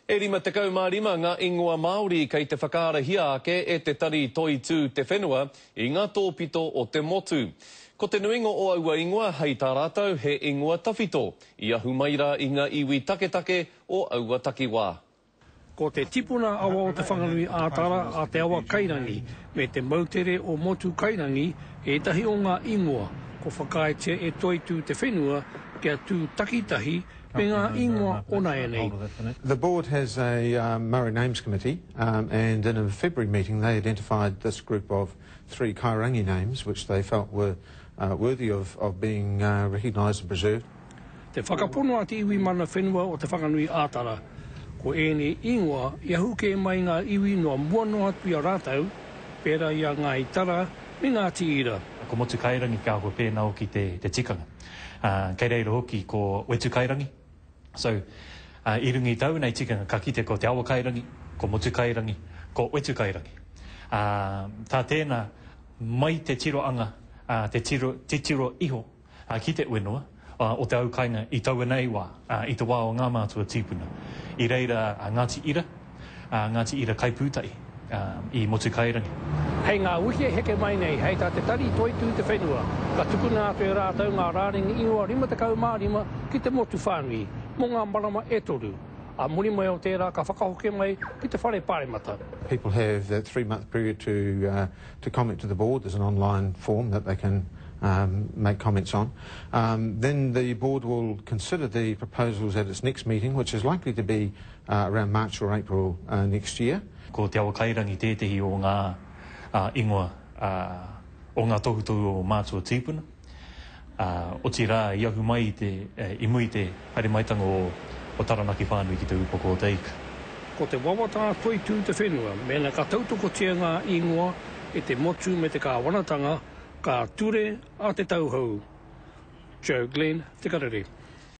E 55 ngā ingoa Māori kei te whakaarahia ake e te tari toi tū te whenua I ngā tōpito o te motu. Ko te nuinga o aua ingoa hei tā rātou he ingoa tawhito. I ahu mai rā I ngā iwi taketake o aua takiwā. Ko te tipuna awa o te whanganui ātara a te awa kairangi me te mautere o motu kairangi e tahi o ngā ingoa ko whakaetia e toi tū te whenua kia tū takitahi me ngā ingoa ona e nei. The board has a Maori Names Committee and in a February meeting they identified this group of 3 Kairangi names which they felt were worthy of being recognised and preserved. Te whakapono a te iwi mana whenua o te whanganui ātara. Ko ēne ingoa, ia huke mai ngā iwi noa muanoa tui a rātau, pēra ia ngā itara me ngā tiira. Ko motu kairangi ka koe pēnā o ki te tikanga. Kei reira hoki ko wetu kairangi. So, I rungi tau nei tikanga ka kite ko te awa kairangi, ko motu kairangi, ko wetu kairangi. Tā tēnā mai te tiroanga, te tiro iho ki te wenua, o te au kainga I taua nei wā, I te wā o ngā mātua tīpuna. I reira Ngāti Ira kaipūtai I motu kairangi. Hei ngā wiki heke mai nei, hei tā te tari toi tū te whenua, ka tukuna atu e rātau ngā rāringi ingoa 55 ki te motu whānui, mō ngā marama e toru. A muri mai o tērā ka whakahoke mai ki te whare pāremata. People have that 3-month period to comment to the board. There's an online form that they can make comments on. Then the board will consider the proposals at its next meeting, which is likely to be around March or April next year. Ko te awa kairangi tētehi o ngā ingoa o ngā tohutohu o mātua tīpuna. O ti rā I ahu mai I mui te haere o Taranaki whānui ki te upoko o Teika. Ko te wawata toi tū te whenua, mena ka tautokotia ngā ingoa e te motu me te kāwanatanga, ka ture a te tauhou. Joe Glenn, Te Karere.